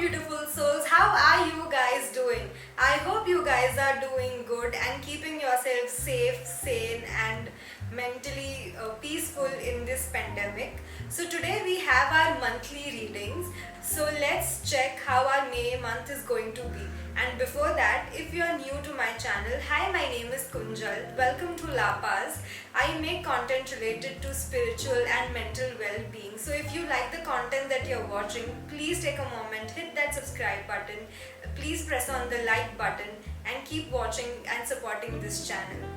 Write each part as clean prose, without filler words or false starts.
beautiful souls. How are you guys doing? I hope you guys are doing good and keeping yourselves safe, sane, and mentally peaceful in this pandemic. So, today we have our monthly readings. So, let's check how our May month is going to be. And before that, if you are new to my channel, hi, my name is Kunjal. Welcome to La Paz. I make content related to spiritual and mental well-being. So if you like the content that you're watching, please take a moment, hit that subscribe button, please press on the like button and keep watching and supporting this channel.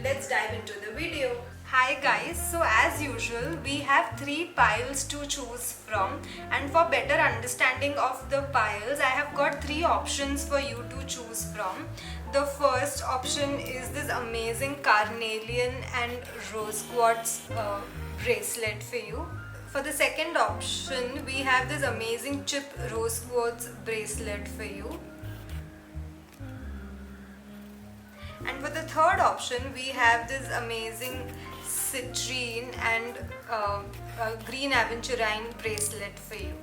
Let's dive into the video. Hi guys, so as usual we have 3 piles to choose from, and for better understanding of the piles I have got 3 options for you to choose from. The first option is this amazing carnelian and rose quartz bracelet for you. For the second option we have this amazing chip rose quartz bracelet for you. And for the third option we have this amazing citrine and green aventurine bracelet for you.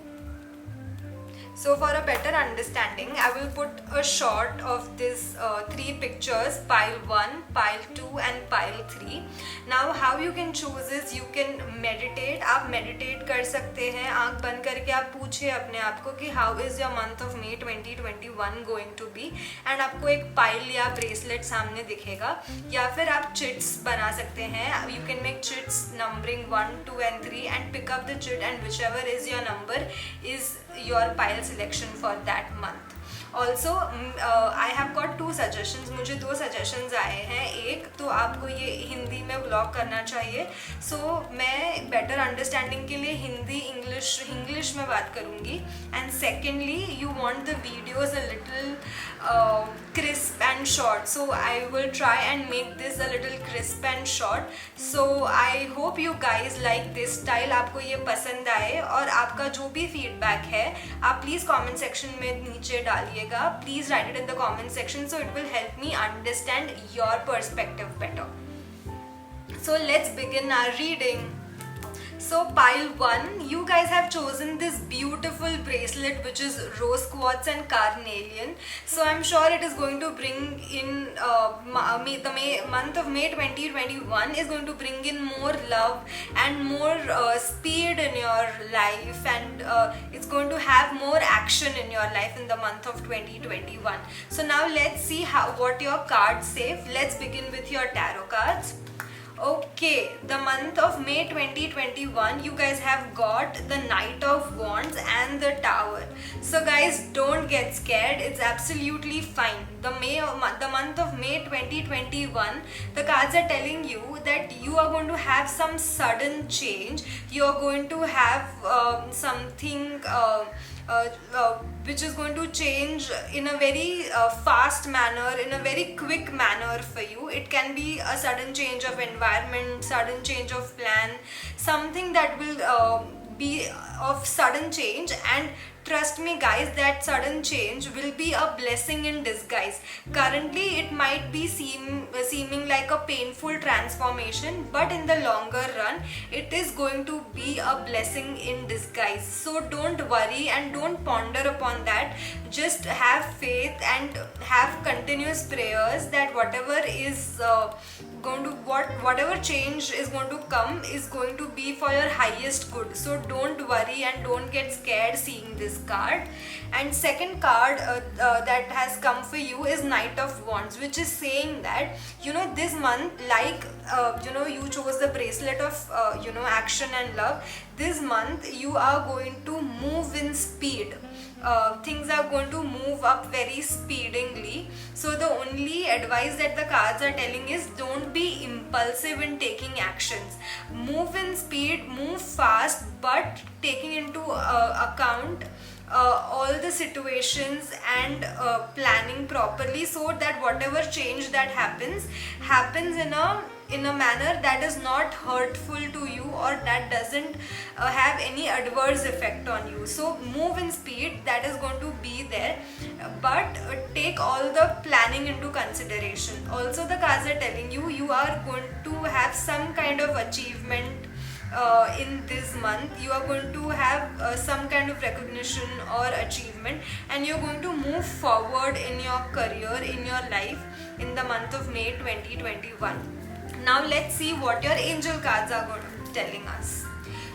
So for a better understanding, I will put a shot of this 3 pictures, pile 1, pile 2 and pile 3. Now how you can choose is you can meditate. आप meditate कर सकते हैं, आँख बंद करके आप पूछिए अपने आप को कि how is your month of May 2021 going to be, and आपको एक pile या bracelet सामने दिखेगा. या फिर आप chits बना सकते हैं. You can make chits numbering 1, 2 and 3 and pick up the chit, and whichever is your number is your pile selection for that month. Also I have got 2 suggestions. मुझे 2 suggestions आए हैं. एक तो आपको ये हिंदी में व्लॉग करना चाहिए, so मैं better understanding के लिए हिंदी इंग्लिश में बात करूँगी. And secondly, you want the videos a little crisp and short, so I will try and make this a little crisp and short. So I hope you guys like this style. आपको ये पसंद आए, और आपका जो भी feedback है आप please comment section में नीचे डालिए. Please write it in the comment section, so it will help me understand your perspective better. So let's begin our reading. So pile 1, you guys have chosen this beautiful bracelet which is rose quartz and carnelian. So I'm sure it is going to bring in the month of May 2021 is going to bring in more love and more speed in your life, and it's going to have more action in your life in the month of 2021. So now let's see what your cards say. Let's begin with your tarot cards. Okay, the month of May 2021, you guys have got the Knight of Wands and the Tower. So guys, don't get scared, it's absolutely fine. The month of May 2021, the cards are telling you that you are going to have some sudden change. You are going to have something which is going to change in a very fast manner, in a very quick manner for you. It can be a sudden change of environment, sudden change of plan, something that will be of sudden change. And trust me guys, that sudden change will be a blessing in disguise. Currently it might be seeming like a painful transformation, but in the longer run it is going to be a blessing in disguise. So don't worry and don't ponder upon that. Just have faith and have continuous prayers that whatever is whatever change is going to come is going to be for your highest good. So don't worry and don't get scared seeing this card. And second card that has come for you is Knight of Wands, which is saying that this month, like you chose the bracelet of action and love. This month you are going to move in speed. Things are going to move up very speedingly. So the only advice that the cards are telling is don't be impulsive in taking actions. Move in speed, move fast, but taking into account all the situations and planning properly, so that whatever change that happens in a manner that is not hurtful to you, or that doesn't have any adverse effect on you. So move in speed, that is going to be there, but take all the planning into consideration. Also the cards are telling you are going to have some kind of achievement in this month. You are going to have some kind of recognition or achievement, and you're going to move forward in your career, in your life, in the month of May 2021. Now let's see what your angel cards are going to be telling us.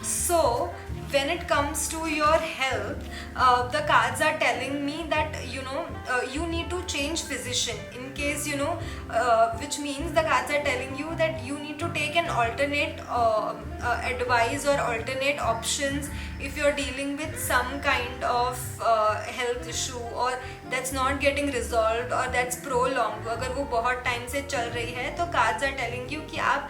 So when it comes to your health, the cards are telling me that you need to change physician in case which means the cards are telling you that you need to take an alternate advice or alternate options if you're dealing with some kind of health issue or that's not getting resolved or that's prolonged. अगर वो बहुत time से चल रही है तो cards are telling you कि आप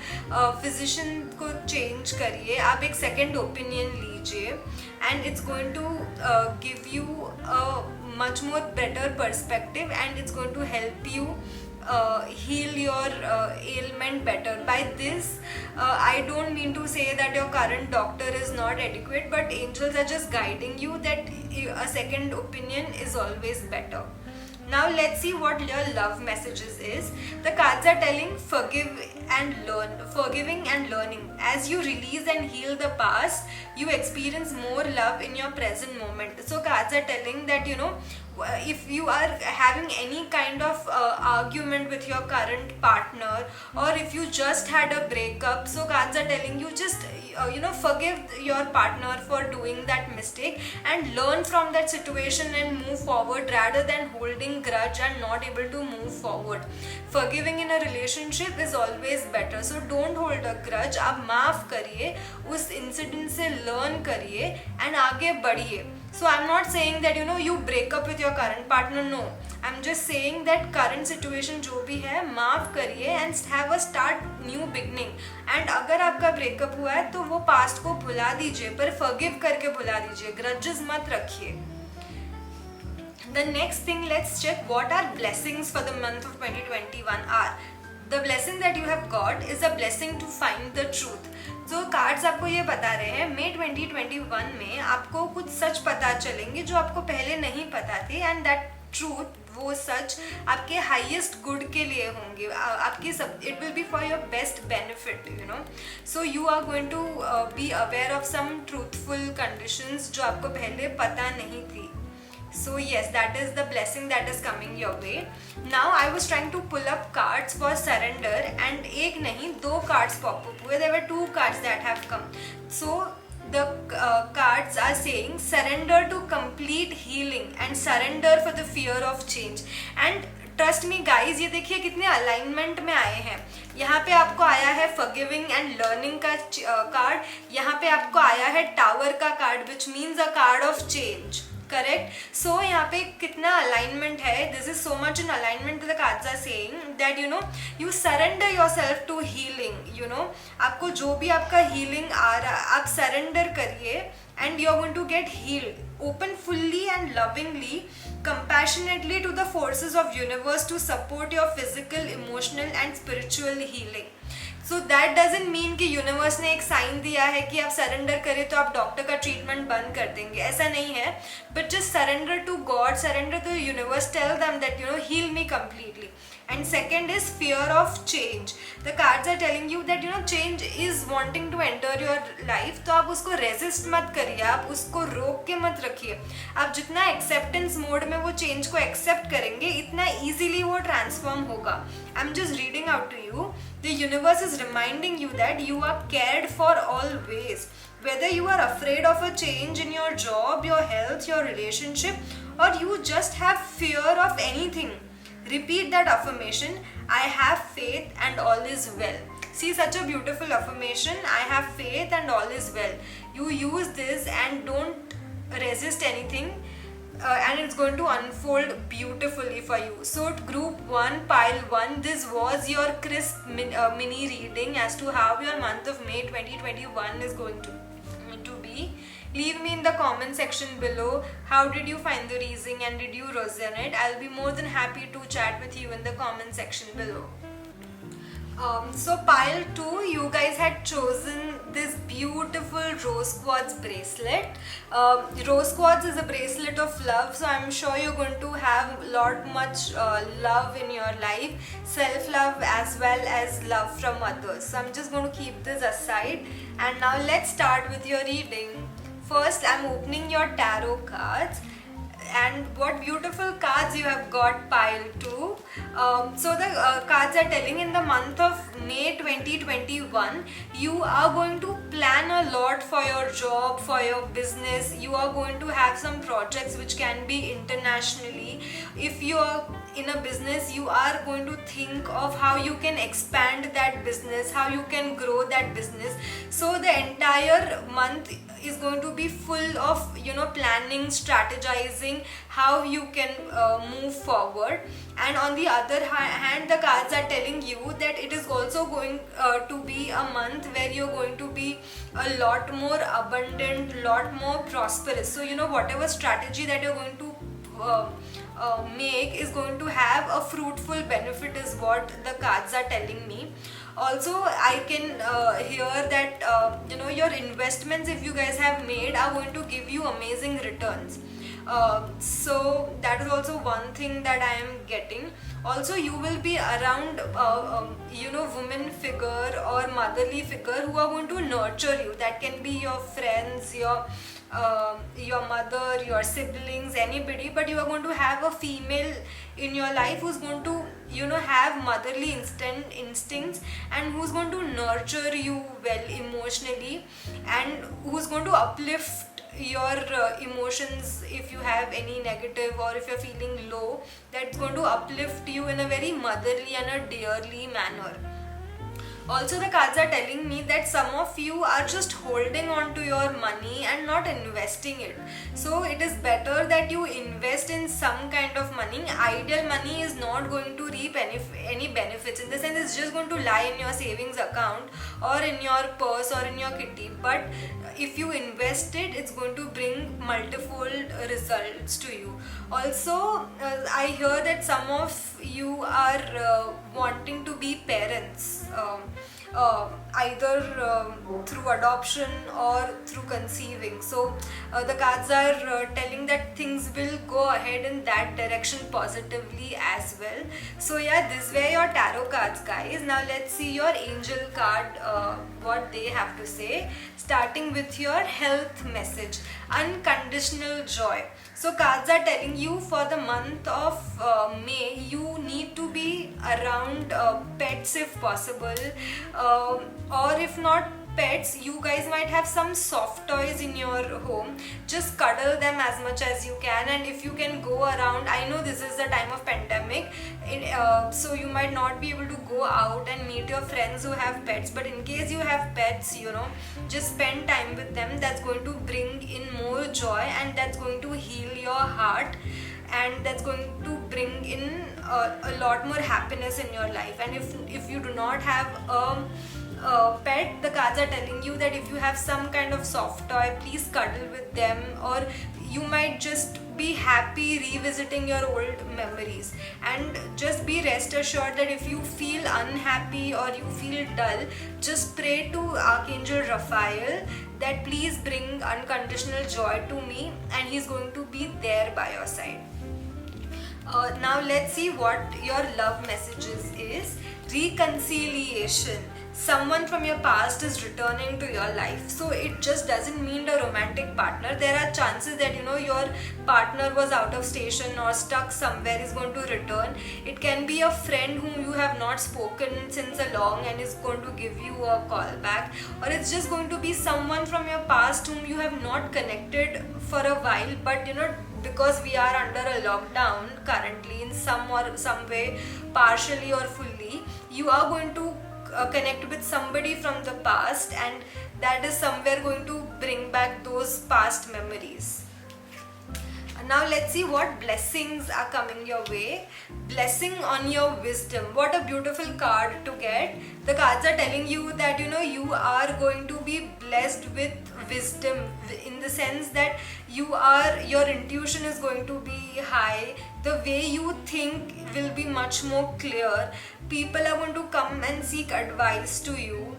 physician को change करिए, आप एक second opinion लीजिए, and it's going to give you a much more better perspective, and it's going to help you heal your ailment better. By this, I don't mean to say that your current doctor is not adequate, but angels are just guiding you that a second opinion is always better. Now let's see what your love messages is. The cards are telling forgiving and learning. As you release and heal the past, you experience more love in your present moment. So cards are telling that if you are having any kind of argument with your current partner, or if you just had a breakup, so cards are telling you just forgive your partner for doing that mistake and learn from that situation and move forward rather than holding grudge and not able to move forward. Forgiving in a relationship is always better, so don't hold a grudge. आप माफ करिए, उस incident से learn करिए and आगे बढ़िए. So I'm not saying that you break up with your current partner. No, I'm just saying that current situation जो भी है माफ करिए and have a start new beginning. And अगर आपका breakup हुआ है तो वो past को भुला दीजिए, पर forgive करके भुला दीजिए, grudges मत रखिए. The next thing, let's check what our blessings for the month of 2021 are. The blessing that you have got is a blessing to find the truth. जो कार्ड्स आपको ये बता रहे हैं, मई 2021 में आपको कुछ सच पता चलेंगे जो आपको पहले नहीं पता थे, एंड दैट ट्रूथ, वो सच आपके हाईएस्ट गुड के लिए होंगे, आपके सब, it will be for your best benefit, so you are going to be aware of some truthful conditions जो आपको पहले पता नहीं थी. So yes, that is the blessing that is coming your way. Now I was trying to pull up cards for surrender, and एक नहीं दो cards pop up हुए. There were two cards that have come. So the cards are saying surrender to complete healing and surrender for the fear of change. And trust me guys, ये देखिए कितने alignment में आए हैं. यहाँ पे आपको आया है फॉरगिविंग एंड लर्निंग का कार्ड, यहाँ पे आपको आया है टावर का card which means a card of change. Correct. So यहाँ पे कितना अलाइनमेंट है. This is so much in alignment. The cards are saying that you surrender yourself to healing. आपको जो भी आपका हीलिंग आ रहा है आप सरेंडर करिए and you are going to get healed. Open fully and lovingly, compassionately to the forces of universe to support your physical, emotional and spiritual healing. So that doesn't mean कि universe ने एक sign दिया है कि आप surrender करें तो आप डॉक्टर का ट्रीटमेंट बंद कर देंगे, ऐसा नहीं है. But just surrender to God, surrender to universe, tell them that heal me completely. And second is fear of change. The cards are telling you that change is wanting to enter your life. तो आप उसको resist मत करिए, आप उसको रोक के मत रखिए. आप जितना acceptance mode में वो change को accept करेंगे, इतना easily वो transform होगा. I'm just reading out to you. The universe is reminding you that you are cared for always. Whether you are afraid of a change in your job, your health, your relationship, or you just have fear of anything, repeat that affirmation. I have faith and all is well. See, such a beautiful affirmation. I have faith and all is well. You use this and don't resist anything, and it's going to unfold beautifully for you. So group 1, pile 1, this was your crisp mini reading as to how your month of May 2021 is going to be. Leave me in the comment section below how did you find the reading and did you resonate. I'll be more than happy to chat with you in the comment section below. So pile 2, you guys had chosen this beautiful rose quartz bracelet. Rose quartz is a bracelet of love, so I'm sure you're going to have much love in your life, self-love as well as love from others. So I'm just going to keep this aside, and now let's start with your reading. First, I'm opening your tarot cards, and what beautiful cards you have got, pile 2. So the cards are telling in the month of May 2021 you are going to plan a lot for your job, for your business. You are going to have some projects which can be internationally. If you are in a business, you are going to think of how you can expand that business, how you can grow that business. So the entire month is going to be full of planning, strategizing how you can move forward. And on the other hand, the cards are telling you that it is also going to be a month where you're going to be a lot more abundant, lot more prosperous. So whatever strategy that you're going to make is going to have a fruitful benefit, is what the cards are telling me. Also, I can hear that your investments, if you guys have made, are going to give you amazing returns. So that is also one thing that I am getting. Also, you will be around women figure or motherly figure who are going to nurture you. That can be your friends, your mother, your siblings, anybody, but you are going to have a female in your life who's going to have motherly instincts, and who's going to nurture you well emotionally, and who's going to uplift your emotions. If you have any negative or if you're feeling low, that's going to uplift you in a very motherly and a dearly manner. Also, the cards are telling me that some of you are just holding on to your money and not investing it. So it is better that you invest in some kind of money. Ideal money is not going to reap any benefits. In the sense, it's just going to lie in your savings account or in your purse or in your kitty. But if you invest it, it's going to bring multiple results to you. Also, I hear that some of you are wanting to be parents, either through adoption or through conceiving. So the cards are telling that things will go ahead in that direction positively as well. So yeah, these were your tarot cards, guys. Now let's see your angel card, what they have to say. Starting with your health message, unconditional joy. So cards are telling you for the month of May, you need to be around pets if possible, or if not pets, you guys might have some soft toys in your home. Just cuddle them as much as you can, and if you can go around, I know this is the time of pandemic, so you might not be able to go out and meet your friends who have pets, but in case you have pets, just spend time with them. That's going to bring in more joy, and that's going to heal your heart, and that's going to bring in a lot more happiness in your life. And if you do not have pet, the cards are telling you that if you have some kind of soft toy, please cuddle with them, or you might just be happy revisiting your old memories. And just be rest assured that if you feel unhappy or you feel dull, just pray to Archangel Raphael that please bring unconditional joy to me, and he's going to be there by your side. Now let's see what your love messages is. Reconciliation. Someone from your past is returning to your life. So it just doesn't mean a romantic partner. There are chances that your partner was out of station or stuck somewhere, is going to return. It can be a friend whom you have not spoken since a long and is going to give you a call back, or it's just going to be someone from your past whom you have not connected for a while, but because we are under a lockdown currently in some way, partially or fully, you are going to connect with somebody from the past, and that is somewhere going to bring back those past memories. Now let's see what blessings are coming your way. Blessing on your wisdom. What a beautiful card to get. The cards are telling you that you are going to be blessed with wisdom, in the sense that your intuition is going to be high, the way you think will be much more clear. People are going to come and seek advice to you,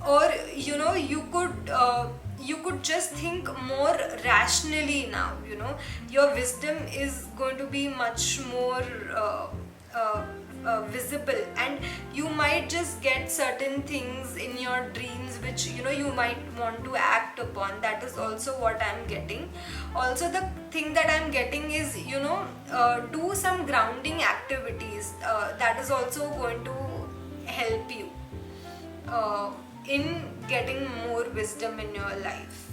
or you could just think more rationally now. Your wisdom is going to be much more visible, and you might just get certain things in your dreams which you might want to act upon. That is also what I'm getting. Also, the thing that I'm getting is do some grounding activities. That is also going to help you in getting more wisdom in your life.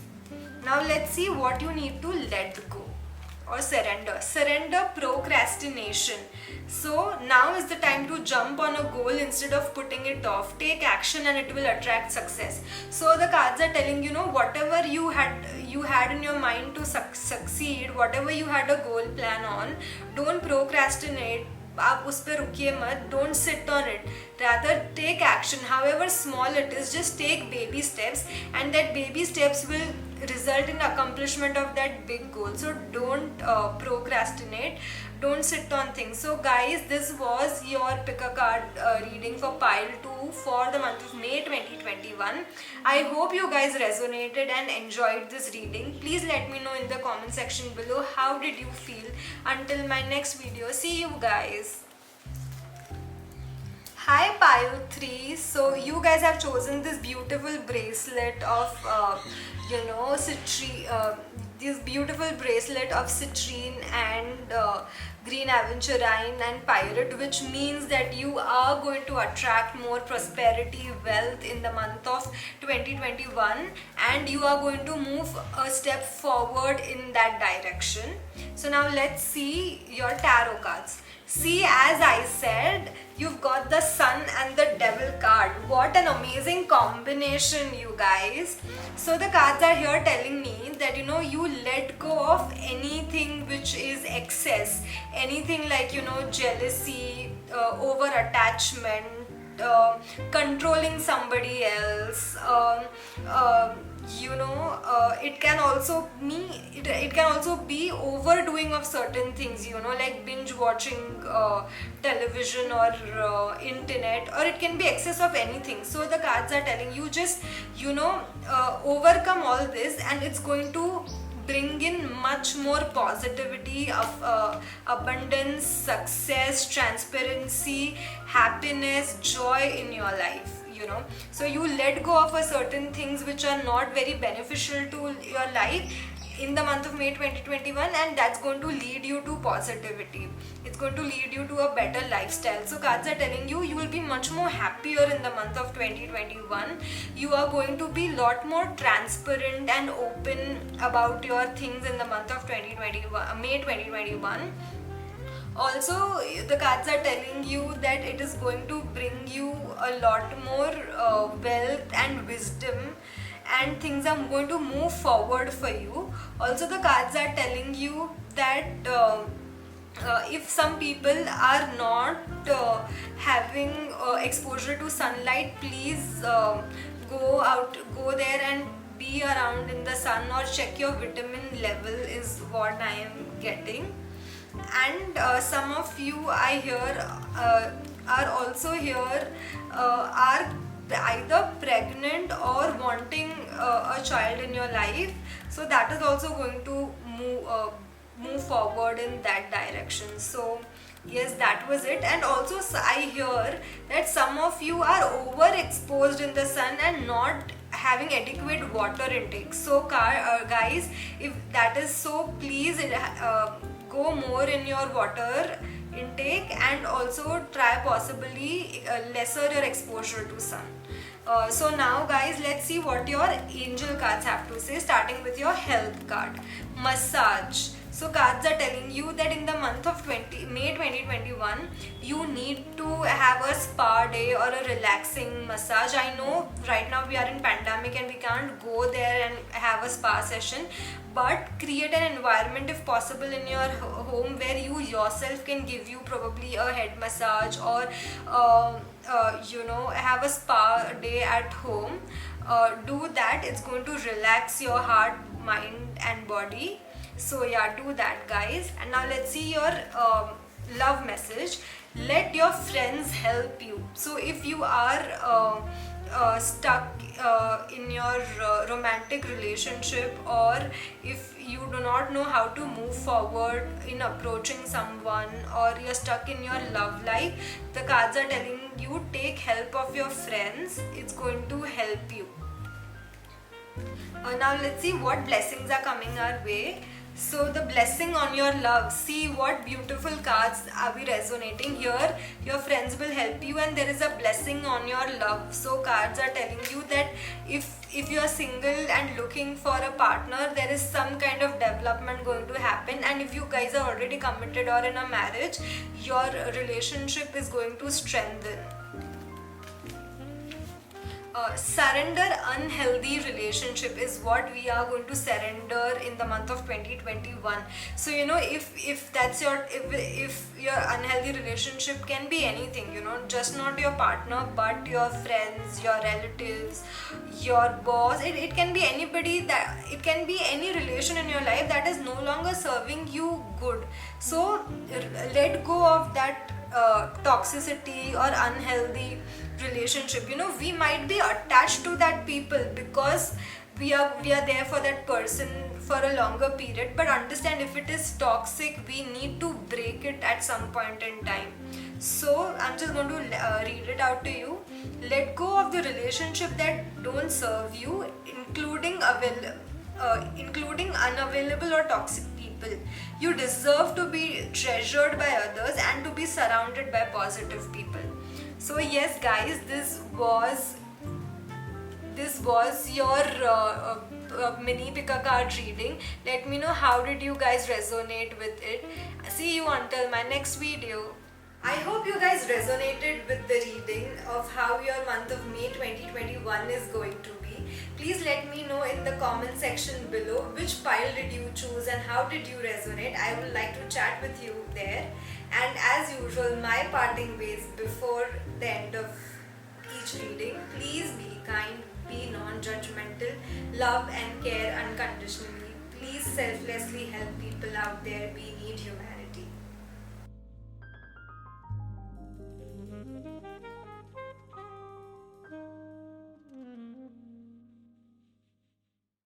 Now let's see what you need to let go or surrender procrastination. So now is the time to jump on a goal instead of putting it off. Take action and it will attract success. So the cards are telling whatever you had in your mind to succeed, whatever you had a goal plan on, don't procrastinate. आप उस पर रुकिए मत, don't sit on it, rather take action, however small it is. Just take baby steps, and that baby steps will result in accomplishment of that big goal. So don't procrastinate, don't sit on things. So guys, this was your pick a card reading for pile 2 for the month of May 2021. I hope you guys resonated and enjoyed this reading. Please let me know in the comment section below how did you feel. Until my next video, see you guys. Hi pile 3. So you guys have chosen this beautiful bracelet of citrine, this beautiful bracelet of citrine and green aventurine and pirate, which means that you are going to attract more prosperity, wealth in the month of 2021, and you are going to move a step forward in that direction. So now let's see your tarot cards. See, as I said, you've got the Sun and the Devil card. What an amazing combination, you guys. So the cards are here telling me that you let go of anything which is excess, anything like jealousy, over attachment, controlling somebody else. It can also be overdoing of certain things, like binge watching television or internet, or it can be excess of anything. So the cards are telling you just overcome all this, and it's going to bring in much more positivity of abundance, success, transparency, happiness, joy in your life. So you let go of a certain things which are not very beneficial to your life in the month of May 2021, and that's going to lead you to positivity. It's going to lead you to a better lifestyle. So cards are telling you will be much more happier in the month of 2021. You are going to be lot more transparent and open about your things in the month of May 2021. Also, the cards are telling you that it is going to bring you a lot more wealth and wisdom, and things are going to move forward for you. Also, the cards are telling you that if some people are not having exposure to sunlight, please go there and be around in the sun, or check your vitamin level is what I am getting. And some of you I hear are also here are either pregnant or wanting a child in your life. So that is also going to move forward in that direction. So yes, that was it. And also I hear that some of you are overexposed in the sun and not having adequate water intake. So guys, if that is so, please go more in your water intake, and also try possibly lesser your exposure to sun. So now guys, let's see what your angel cards have to say, starting with your health card. Massage. So cards are telling you that in the month of May 2021, you need to have a spa day or a relaxing massage. I know right now we are in pandemic and we can't go there and have a spa session, but create an environment if possible in your home where you yourself can give you probably a head massage, or have a spa day at home. do that. It's going to relax your heart, mind and body. So yeah, do that guys. And now let's see your love message. Let your friends help you. So if you are stuck in your romantic relationship, or if you do not know how to move forward in approaching someone, or you're stuck in your love life, the cards are telling you take help of your friends. It's going to help you. Now let's see what blessings are coming our way. So the blessing on your love. See what beautiful cards are we resonating here. Your friends will help you, and there is a blessing on your love. So cards are telling you that if you are single and looking for a partner, there is some kind of development going to happen. And if you guys are already committed or in a marriage, your relationship is going to strengthen. Surrender unhealthy relationship is what we are going to surrender in the month of 2021. So you know, if that's your if your unhealthy relationship can be anything, you know, just not your partner but your friends, your relatives, your boss. It can be anybody, that it can be any relation in your life that is no longer serving you good. So let go of that toxicity or unhealthy relationship. You know, we might be attached to that people because we are there for that person for a longer period, but understand, if it is toxic, we need to break it at some point in time. So I'm just going to read it out to you. Let go of the relationship that don't serve you, including unavailable or toxic people. You deserve to be treasured by others and to be surrounded by positive people. So yes guys, this was your mini pick a card reading. Let me know how did you guys resonate with it. See you until my next video. I hope you guys resonated with the reading of how your month of May 2021 is going to be. Please let me know in the comment section below which pile did you choose and how did you resonate. I would like to chat with you there. And as usual, my parting ways before the end of each reading: please be kind, be non-judgmental, love and care unconditionally. Please selflessly help people out there. We need humanity.